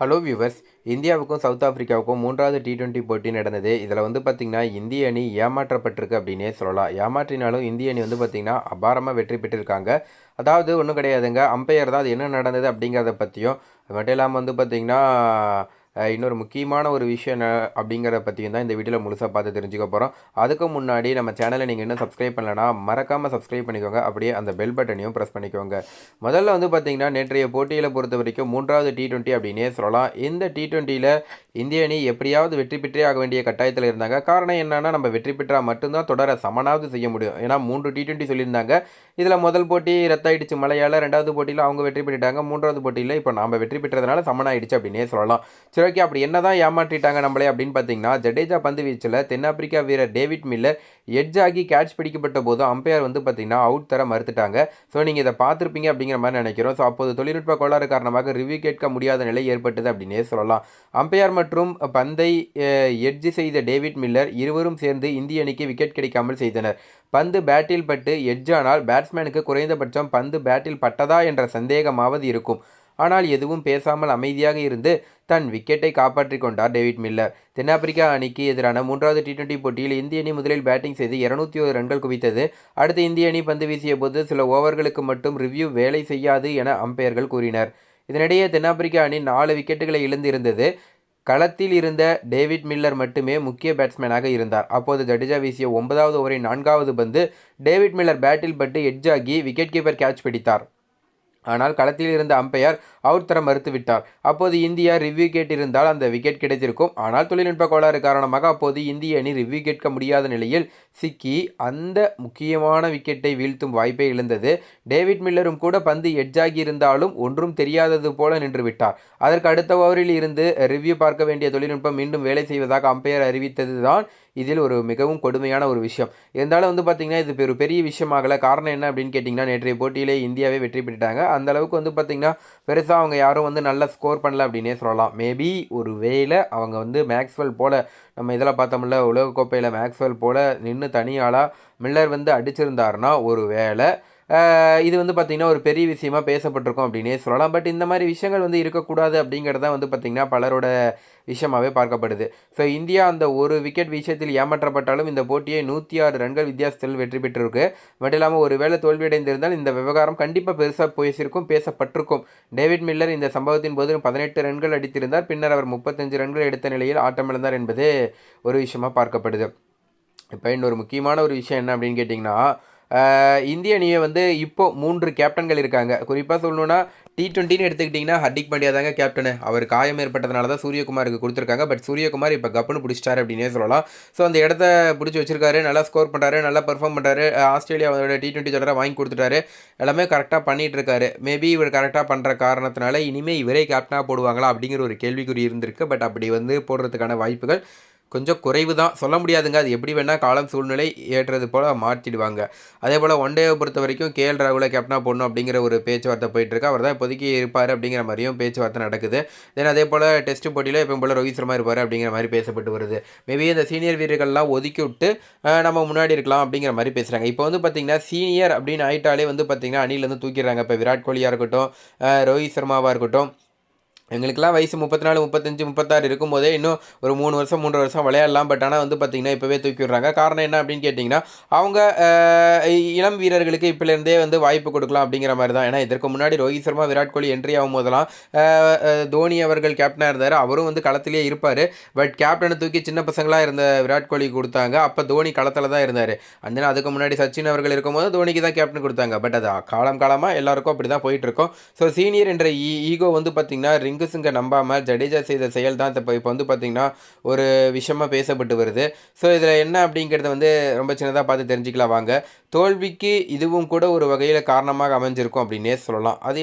Hello viewers. இந்தியாவுக்கும் south ஆஃப்ரிக்காவுக்கும் 3வது T20 போட்டி நடந்தது. இதில் பார்த்திங்கன்னா இந்திய அணி ஏமாற்றப்பட்டிருக்கு அப்படின்னே சொல்லலாம். ஏமாற்றினாலும் இந்திய அணி பார்த்திங்கன்னா அபாரமாக வெற்றி பெற்றிருக்காங்க. அதாவது ஒன்றும் கிடையாதுங்க, அம்பையர் தான் அது என்ன நடந்தது அப்படிங்கிறத பற்றியும், அது மட்டும் இல்லாமல் பார்த்திங்கன்னா இன்னொரு முக்கியமான ஒரு விஷயம் என்ன அப்படிங்கிறத பற்றியும் தான் இந்த வீடியோவில் முழுசாக பார்த்து தெரிஞ்சுக்க போகிறோம். அதுக்கு முன்னாடி நம்ம சேனலை நீங்கள் இன்னும் சப்ஸ்கிரைப் பண்ணலன்னா மறக்காமல் சப்ஸ்கிரைப் பண்ணிக்கோங்க. அப்படியே அந்த பெல் பட்டனையும் ப்ரெஸ் பண்ணிக்கோங்க. முதல்ல பார்த்திங்கன்னா நேற்றைய போட்டியில் பொறுத்த வரைக்கும் 3வது T20 அப்படின்னே சொல்லலாம். இந்த T20யில் இந்திய அணி எப்படியாவது வெற்றி பெற்றே ஆக வேண்டிய கட்டாயத்தில் இருந்தாங்க. காரணம் என்னன்னா, நம்ம வெற்றி பெற்றால் மட்டும்தான் தொடர சமனாவது செய்ய முடியும். ஏன்னா 3 T20 சொல்லியிருந்தாங்க. இதில் முதல் போட்டி ரத்தாயிடுச்சு மழையால். 2வது போட்டியில் அவங்க வெற்றி பெற்றுட்டாங்க. 3வது போட்டியில் இப்போ நாம் வெற்றி பெற்றதுனால சமனாயிடுச்சு அப்படின்னே சொல்லலாம். சரி, ஓகே. அப்படி என்ன தான் ஏமாற்றிட்டாங்க நம்மளே அப்படின்னு பார்த்தீங்கன்னா, ஜடேஜா பந்து வீச்சில் தென்னாப்பிரிக்கா வீரர் டேவிட் மில்லர் எட்ஜ் ஆகி கேட்ச் பிடிக்கப்பட்ட போது அம்பையர் பார்த்தீங்கன்னா அவுட் தர மறுத்துட்டாங்க. ஸோ நீங்கள் இதை பார்த்துருப்பீங்க அப்படிங்கிற மாதிரி நினைக்கிறோம். ஸோ அப்போது தொழில்நுட்ப கோளாறு காரணமாக ரிவ்யூ கேட்க முடியாத நிலை ஏற்பட்டது அப்படின்னே சொல்லலாம். அம்பையர் மற்றும் பந்தை எட்ஜ் செய்த டேவிட் மில்லர் இருவரும் சேர்ந்து இந்திய அணிக்கு விக்கெட் கிடைக்காமல் செய்தனர். பந்து பேட்டில் பட்டு எட்ஜானால் பேட்ஸ்மேனுக்கு குறைந்தபட்சம் பந்து பேட்டில் பட்டதா என்ற சந்தேகமாவது இருக்கும். ஆனால் எதுவும் பேசாமல் அமைதியாக இருந்து தன் விக்கெட்டை காப்பாற்றிக் கொண்டார் டேவிட் மில்லர். தென்னாப்பிரிக்கா அணிக்கு எதிரான 3வது T20 போட்டியில் இந்திய அணி முதலில் பேட்டிங் செய்து 201 ரன்கள் குவித்தது. அடுத்து இந்திய அணி பந்து வீசிய போது சில ஓவர்களுக்கு மட்டும் ரிவ்யூ வேலை செய்யாது என அம்பையர்கள் கூறினர். இதனிடையே தென்னாப்பிரிக்கா அணி 4 விக்கெட்டுகளை இழந்திருந்தது. களத்தில் இருந்த டேவிட் மில்லர் மட்டுமே முக்கிய பேட்ஸ்மேனாக இருந்தார். அப்போது ஜடேஜா வீசிய 9வது ஓவரின் 4வது பந்து டேவிட் மில்லர் பேட்டில் பட்டு எட்ஜாகி விக்கெட் கீப்பர் கேட்ச் பிடித்தார். ஆனால் களத்தில் இருந்த அம்பையர் அவுட் தர மறுத்துவிட்டார். அப்போது இந்தியா ரிவ்யூ கேட்டிருந்தால் அந்த விக்கெட் கிடைத்திருக்கும். ஆனால் தொழில்நுட்ப கோளாறு காரணமாக அப்போது இந்திய அணி ரிவ்யூ கேட்க முடியாத நிலையில் சிக்கி அந்த முக்கியமான விக்கெட்டை வீழ்த்தும் வாய்ப்பை இழந்தது. டேவிட் மில்லரும் கூட பந்து எட்ஜாகி இருந்தாலும் ஒன்றும் தெரியாதது போல நின்று விட்டார். அதற்கு அடுத்த ஓவரில் இருந்து ரிவ்யூ பார்க்க வேண்டிய தொழில்நுட்பம் மீண்டும் வேலை செய்வதாக அம்பையர் அறிவித்தது தான் இதில் ஒரு மிகவும் கொடுமையான ஒரு விஷயம். இருந்தாலும் பார்த்திங்கன்னா இது ஒரு பெரிய விஷயமாகல. காரணம் என்ன அப்படின்னு கேட்டிங்கன்னா, நேற்றைய போட்டியிலே இந்தியாவே வெற்றி பெற்றுட்டாங்க. அந்த அளவுக்கு பார்த்திங்கன்னா பெருசாக அவங்க யாரும் நல்லா ஸ்கோர் பண்ணல அப்படின்னே சொல்லலாம். மேபி ஒரு வேளை அவங்க மேக்ஸ்வெல் போல் நம்ம இதில் பார்த்தோம்ல உலகக்கோப்பையில் மேக்ஸ்வெல் போல் நின்று தனியாளாக மில்லர் அடிச்சிருந்தாருன்னா ஒரு வேளை இது பார்த்திங்கன்னா ஒரு பெரிய விஷயமா பேசப்பட்டிருக்கும் அப்படின்னே சொல்லலாம். பட் இந்த மாதிரி விஷயங்கள் இருக்கக்கூடாது அப்படிங்கிறது தான் பார்த்திங்கன்னா பலரோட விஷயமாகவே பார்க்கப்படுது. ஸோ இந்தியா அந்த ஒரு விக்கெட் விஷயத்தில் ஏமாற்றப்பட்டாலும் இந்த போட்டியை 106 ரன்கள் வித்தியாசத்தில் வெற்றி பெற்றிருக்கு. மட்டும் இல்லாமல் ஒரு வேளை தோல்வியடைந்திருந்தால் இந்த விவகாரம் கண்டிப்பாக பெருசாக பேசியிருக்கும், பேசப்பட்டிருக்கும். டேவிட் மில்லர் இந்த சம்பவத்தின் போது 18 ரன்கள் அடித்திருந்தார். பின்னர் அவர் 35 ரன்கள் எடுத்த நிலையில் ஆட்டமிழந்தார் என்பது ஒரு விஷயமாக பார்க்கப்படுது. இப்போ இன்னொரு முக்கியமான ஒரு விஷயம் என்ன அப்படின்னு கேட்டிங்கன்னா, இந்திய அணியை இப்போ 3 கேப்டன்கள் இருக்காங்க. குறிப்பாக சொல்லணுன்னா T20ன்னு எடுத்துக்கிட்டிங்கன்னா ஹர்திக் பாண்டியா தாங்க கேப்டனு. அவர் காயம் ஏற்பட்டதுனால தான் சூரியகுமாருக்கு கொடுத்துருக்காங்க. பட் சூரியகுமார் இப்போ கப்புன்னு பிடிச்சிட்டாரு அப்படின்னே சொல்லலாம். ஸோ அந்த இடத்த பிடிச்சி வச்சிருக்காரு, நல்லா ஸ்கோர் பண்ணுறாரு, நல்லா பெர்ஃபார்ம் பண்ணுறாரு. ஆஸ்திரேலியாவோட T20 தொடரை வாங்கி கொடுத்துட்டாரு. எல்லாமே கரெக்டாக பண்ணிகிட்டு இருக்காரு. மேபி இவர் கரெக்டாக பண்ணுற காரணத்தினால இனிமேல் இவரே கேப்டனாக போடுவாங்களா அப்படிங்கிற ஒரு கேள்விக்குறி இருந்திருக்கு. பட் அப்படி போடுறதுக்கான வாய்ப்புகள் கொஞ்சம் குறைவு தான், சொல்ல முடியாதுங்க. அது எப்படி வேணால் காலம் சூழ்நிலை ஏற்றது போல் மாற்றிடுவாங்க. அதே போல் ஒன் டேவை பொறுத்த வரைக்கும் KL ராகுலை கேப்டனாக போடணும் அப்படிங்கிற ஒரு பேச்சுவார்த்தை போயிட்டுருக்கு. அவர் தான் இப்போதைக்கு இருப்பார் அப்படிங்கிற மாதிரியும் பேச்சுவார்த்தை நடக்குது. தென் அதே போல் டெஸ்ட் போட்டியில் எப்போ போல் ரோஹித் சர்மா இருப்பார் அப்படிங்கிற மாதிரி பேசப்பட்டு வருது. மேபி இந்த சீனியர் வீரர்கள்லாம் ஒதுக்கி விட்டு நம்ம முன்னாடி இருக்கலாம் அப்படிங்கிற மாதிரி பேசுகிறாங்க. இப்போ பார்த்திங்கன்னா சீனியர் அப்படின்னு ஆயிட்டாலே பார்த்திங்கன்னா அணிலேருந்து தூக்கிடுறாங்க. இப்போ விராட் கோலியாக இருக்கட்டும், ரோஹித் சர்மாவாக இருக்கட்டும், எங்களுக்கெல்லாம் வயசு 34, 35, 36 இருக்கும்போதே இன்னும் ஒரு 3 வருஷம் 3 வருஷம் விளையாடலாம். பட் ஆனால் பார்த்திங்கன்னா இப்போவே தூக்கி விடுறாங்க. காரணம் என்ன அப்படின்னு கேட்டிங்கன்னா, அவங்க இளம் வீரர்களுக்கு இப்போலேருந்தே வாய்ப்பு கொடுக்கலாம் அப்படிங்கிற மாதிரி தான். ஏன்னா இதற்கு முன்னாடி ரோஹித் சர்மா, விராட் கோலி என்ட்ரி ஆகும் போதெல்லாம் தோனி அவர்கள் கேப்டனாக இருந்தார். அவரும் களத்திலே இருப்பார். பட் கேப்டனை தூக்கி சின்ன பசங்களாக இருந்த விராட் கோலி கொடுத்தாங்க. அப்போ தோனி களத்தில் தான் இருந்தார். அந்த அதுக்கு முன்னாடி சச்சின் அவர்கள் இருக்கும்போது தோனிக்கு தான் கேப்டன் கொடுத்தாங்க. பட் அது காலமாக எல்லாருக்கும் அப்படி தான் போயிட்டுருக்கோம். ஸோ சீனியர் என்ற ஈகோ பார்த்திங்கன்னா சிங்க நம்பாமல் ஜடேஜா செய்த செயல் தான் இப்போ பார்த்திங்கன்னா ஒரு விஷயமாக பேசப்பட்டு வருது. ஸோ இதில் என்ன அப்படிங்கிறத ரொம்ப சின்னதாக பார்த்து தெரிஞ்சுக்கலாம் வாங்க. தோல்விக்கு இதுவும் கூட ஒரு வகையில் காரணமாக அமைஞ்சிருக்கும் அப்படின்னே சொல்லலாம். அது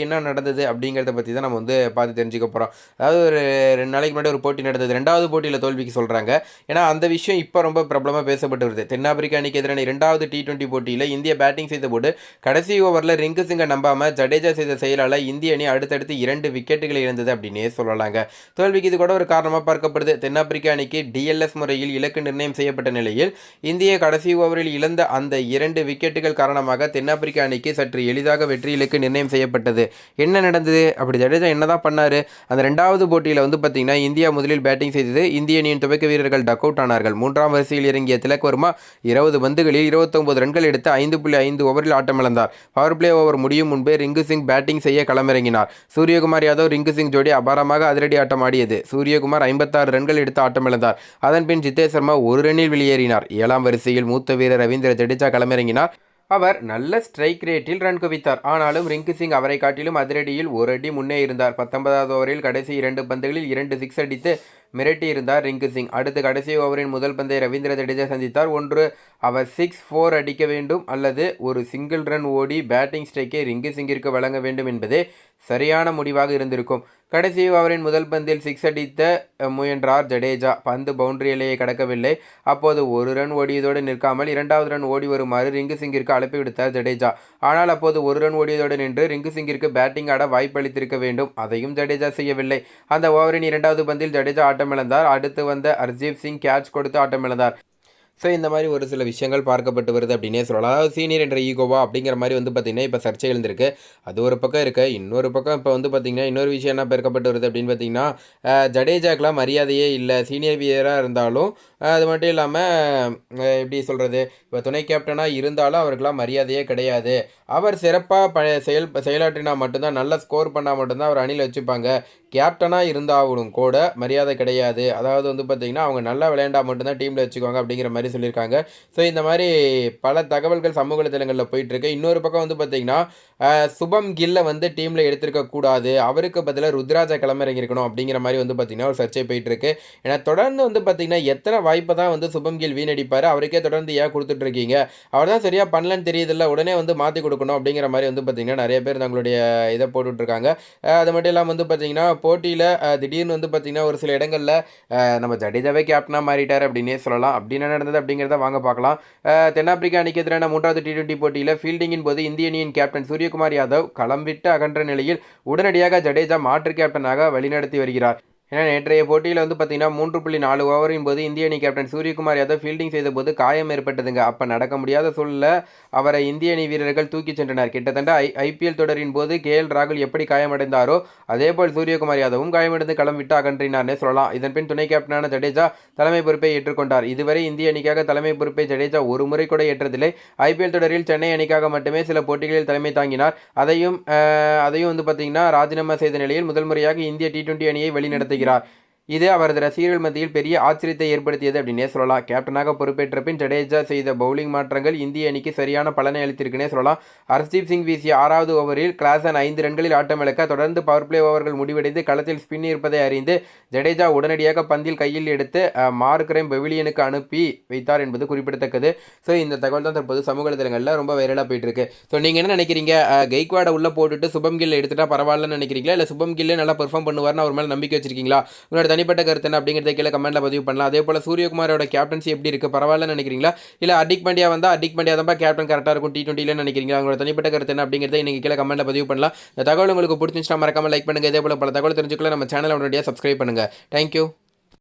என்ன நடந்தது அப்படிங்கிறத பற்றி தான் நம்ம பார்த்து தெரிஞ்சுக்க போகிறோம். அதாவது ஒரு 2 நாளைக்கு முன்னாடி ஒரு போட்டி நடந்தது. 2வது போட்டியில் தோல்விக்கு சொல்கிறாங்க. ஏன்னா அந்த விஷயம் இப்போ ரொம்ப பிரபலமாக பேசப்பட்டு வருது. தென்னாப்பிரிக்கா அணிக்கு எதிரான 2வது T20 போட்டியில் இந்தியா பேட்டிங் செய்த போது கடைசி ஓவரில் ரிங்கு சிங்கை நம்பாமல் ஜடேஜா செய்த செயலால் இந்திய அணி அடுத்தடுத்து 2 விக்கெட்டுகளை இழந்தது அப்படின்னே சொல்லலாங்க. தோல்விக்கு இது கூட ஒரு காரணமாக பார்க்கப்படுது. தென்னாப்பிரிக்கா அணிக்கு DLS முறையில் இலக்கு நிர்ணயம் செய்யப்பட்ட நிலையில் இந்திய கடைசி ஓவரில் இழந்த அந்த அந்த 2 விக்கெட்டுகள் காரணமாக தென்னாப்பிரிக்க அணிக்கு சற்று எளிதாக வெற்றி இலக்கு நிர்ணயம் செய்யப்பட்டது. என்ன நடந்தது? அப்படி ஜடேஜா என்னதான் பண்ணாரு? அந்த 2வது போட்டியில் வந்து பார்த்தீங்கன்னா இந்தியா முதலில் பேட்டிங் செய்தது. இந்திய அணியின் துவக்க வீரர்கள் டக் அவுட் ஆனார்கள். 3ஆம் வரிசையில் இறங்கிய திலக் வர்மா 20 பந்துகளில் 29 ரன்கள் எடுத்து 5.5 ஓவரில் ஆட்டமிழந்தார். பவர் பிளே ஓவர் முடியும் முன்பே ரிங்கு சிங் பேட்டிங் செய்ய களமிறங்கினார். சூரியகுமார் யாதவ் ரிங்கு சிங் ஜோடி அபாரமாக அதிரடி ஆட்டம் ஆடியது. சூரியகுமார் 56 ரன்கள் எடுத்து ஆட்டமிழந்தார். அதன்பின் ஜிதேஷ் சர்மா 1 ரன்னில் வெளியேறினார். 7ஆம் வரிசையில் மூத்த வீரர் ரவீந்திர ஜடேஜா களமிறங்கினார். அவர் நல்ல ஸ்ட்ரைக் ரேட்டில் ரன் குவித்தார். ஆனாலும் ரிங்கு சிங் அவரை காட்டிலும் அதிரடியில் 1 அடி முன்னே இருந்தார். 19வது ஓவரில் கடைசி 2 பந்துகளில் 2 சிக்ஸ் அடித்து மிரட்டி இருந்தார் ரிங்கு சிங். அடுத்து கடைசி ஓவரின் முதல் பந்தை ரவீந்திர ஜடேஜா சந்தித்தார். ஒன்று அவர் 6-4 அடிக்க வேண்டும் அல்லது ஒரு சிங்கிள் ரன் ஓடி பேட்டிங் ஸ்ட்ரைக்கை ரிங்கு சிங்கிற்கு வழங்க வேண்டும் என்பதே சரியான முடிவாக இருந்திருக்கும். கடைசி ஓவரின் முதல் பந்தில் 6 அடித்த முயன்றார் ஜடேஜா. பந்து பவுண்டரி எல்லையை கடக்கவில்லை. அப்போது 1 ரன் ஓடியதோடு நிற்காமல் 2வது ரன் ஓடி வருமாறு ரிங்கு சிங்கிற்கு அழைப்பு விடுத்தார் ஜடேஜா. ஆனால் அப்போது 1 ரன் ஓடியதோடு நின்று ரிங்கு சிங்கிற்கு பேட்டிங் ஆட வாய்ப்பளித்திருக்க வேண்டும். அதையும் ஜடேஜா செய்யவில்லை. அந்த ஓவரின் 2வது பந்தில் ஜடேஜா ஆட்டமிழந்தார். அடுத்து வந்த ஹர்ஜீப் சிங் கேட்ச் கொடுத்து ஆட்டமிழந்தார். ஸோ இந்த மாதிரி ஒரு சில விஷயங்கள் பார்க்கப்பட்டு வருது அப்படின்னே சொல்லலாம். அதாவது சீனியர் என்ற ஈகோவா அப்படிங்கிற மாதிரி வந்து பார்த்திங்கன்னா இப்போ சர்ச்சை எழுந்திருக்கு. அது ஒரு பக்கம் இருக்க, இன்னொரு பக்கம் இப்போ வந்து பார்த்திங்கன்னா இன்னொரு விஷயம் என்ன பேர்க்கப்பட்டு வருது அப்படின்னு பார்த்திங்கன்னா ஜடேஜாக்கெலாம் மரியாதையே இல்லை. சீனியர் வீரராக இருந்தாலும் அது மட்டும் இல்லாமல் எப்படி சொல்கிறது, இப்போ துணை கேப்டனாக இருந்தாலும் அவருக்கெல்லாம் மரியாதையே கிடையாது. அவர் சிறப்பாக செயலாற்றினா மட்டும்தான், நல்ல ஸ்கோர் பண்ணால் மட்டும்தான் அவர் அணியில் வச்சுப்பாங்க. கேப்டனாக இருந்தாலும் கூட மரியாதை கிடையாது. அதாவது வந்து பார்த்திங்கன்னா அவங்க நல்லா விளையாண்டா மட்டும்தான் டீமில் வச்சுக்குவாங்க அப்படிங்கிற மாதிரி சொல்லியிருக்காங்க. ஸோ இந்த மாதிரி பல தகவல்கள் சமூக வலைதளங்களில் போயிட்டுருக்கு. இன்னொரு பக்கம் வந்து பார்த்திங்கன்னா சுபம் கில்லை வந்து டீமில் எடுத்திருக்கக்கூடாது, அவருக்கு பதிலாக ருத்ராஜா களமிறங்கியிருக்கணும் அப்படிங்கிற மாதிரி வந்து பார்த்திங்கன்னா ஒரு சர்ச்சை போயிட்டுருக்கு. ஏன்னா தொடர்ந்து வந்து பார்த்திங்கன்னா எத்தனை வாய்ப்பை தான் வந்து சுபம் கில் வீணடிப்பார், அவருக்கே தொடர்ந்து ஏன் கொடுத்துட்ருக்கீங்க, அவர் தான் சரியாக பண்ணலன்னு தெரியுதில்ல, உடனே வந்து மாற்றி கொடுக்கணும் அப்படிங்கிற மாதிரி வந்து பார்த்திங்கன்னா நிறைய பேர் தங்களுடைய இதை போட்டுட்ருக்காங்க. அது மட்டும் இல்லாமல் வந்து பார்த்திங்கன்னா போட்டியில் திடீர்னு வந்து பார்த்திங்கன்னா ஒரு சில இடங்களில் நம்ம ஜடேஜாவே கேப்டனாக மாறிட்டார் அப்படின்னே சொல்லலாம். அப்படி என்ன நடந்தது அப்படிங்கிறத வாங்க பார்க்கலாம். தென்னாப்பிரிக்கா அணிக்கு எதிரான 3வது T20 போட்டியில் ஃபீல்டிங்கின் போது இந்திய அணியின் கேப்டன் சூரியகுமார் யாதவ் களம் விட்டு அகன்ற நிலையில் உடனடியாக ஜடேஜா மாற்று கேப்டனாக வழிநடத்தி வருகிறார். ஏன்னா நேற்றைய போட்டியில் வந்து பார்த்தீங்கன்னா 3.4 ஓவரின் போது இந்திய அணி கேப்டன் சூரியகுமார் யாதவ் ஃபீல்டிங் செய்த போது காயம் ஏற்பட்டதுங்க. அப்போ நடக்க முடியாத சூழலில் அவரை இந்திய அணி வீரர்கள் தூக்கி சென்றனர். கிட்டத்தட்ட IPL தொடரின் போது KL ராகுல் எப்படி காயமடைந்தாரோ அதேபோல் சூரியகுமார் யாதவும் காயமடைந்து களம் விட்டு அகன்றினார்னே சொல்லலாம். இதன்பின் துணை கேப்டனான ஜடேஜா தலைமை பொறுப்பை ஏற்றுக்கொண்டார். இதுவரை இந்திய அணிக்காக தலைமை பொறுப்பை ஜடேஜா ஒரு முறை கூட ஏற்றதில்லை. IPL தொடரில் சென்னை அணிக்காக மட்டுமே சில போட்டிகளில் தலைமை தாங்கினார். அதையும் வந்து பார்த்தீங்கன்னா ராஜினாமா செய்த நிலையில் முதல் முறையாக இந்திய T20 அணியை வழிநடத்தி இது அவரது ரசிகர்கள் மத்தியில் பெரிய ஆச்சரியத்தை ஏற்படுத்தியது அப்படின்னே சொல்லலாம். கேப்டனாக பொறுப்பேற்ற பின் ஜடேஜா செய்த பவுலிங் மாற்றங்கள் இந்திய அணிக்கு சரியான பலனை அளித்திருக்குன்னே சொல்லலாம். ஹர்ஷ்தீப் சிங் வீசிய 6வது ஓவரில் கிளாசன் 5 ரன்களில் ஆட்டமிழக்க தொடர்ந்து பவர் பிளே ஓவர்கள் முடிவடைந்து களத்தில் ஸ்பின் இருப்பதை அறிந்து ஜடேஜா உடனடியாக பந்தில் கையில் எடுத்து மார்க்ரைம் பெவிலியனுக்கு அனுப்பி வைத்தார் என்பது குறிப்பிடத்தக்கது. ஸோ இந்த தகவல் தான் தற்போது சமூக வலைதளங்களில் ரொம்ப வைரலாக போயிட்டு இருக்கு. ஸோ நீங்கள் என்ன நினைக்கிறீங்க? கெய்க்வாடை உள்ளே போட்டுட்டு சுபம் கில் எடுத்துட்டா பரவாயில்லன்னு நினைக்கிறீங்களா, இல்லை சுபம் கில்லே நல்லா பெர்ஃபார்ம் பண்ணுவார்னு அவர் மேலே நம்பிக்கை வச்சிருக்கீங்களா? உங்களோட தனிப்பட்ட கருத்து என்ன அப்படிங்கிறத கீழே கமெண்ட்டில் பதிவு பண்ணலாம். அதே போல் சூரியகுமாரோட கேப்டன்சி எப்படி இருக்குது, பரவாயில்லன்னு நினைக்கிறீங்களா, இல்லை ஹர்திக் பாண்டியா வந்தால் ஹர்திக் பாண்டியா தான் கேப்டன் கரெக்டாக இருக்கும் T20ல நினைக்கிறீங்களா? உங்களோட தனிப்பட்ட கருத்து என்ன அப்படிங்கிறத நீங்கள் கீழே கமெண்ட்டில் பதிவு பண்ணலாம். இந்த தகவல் உங்களுக்கு பிடிச்சிருந்துச்சுன்னா மறக்காமல் லைக் பண்ணுங்கள். இதே போல் பல தகவல் தெரிஞ்சுக்கலாம் நம்ம சேனலை உடனடியாக சப்ஸ்கிரைப் பண்ணுங்கள். தேங்க்யூ.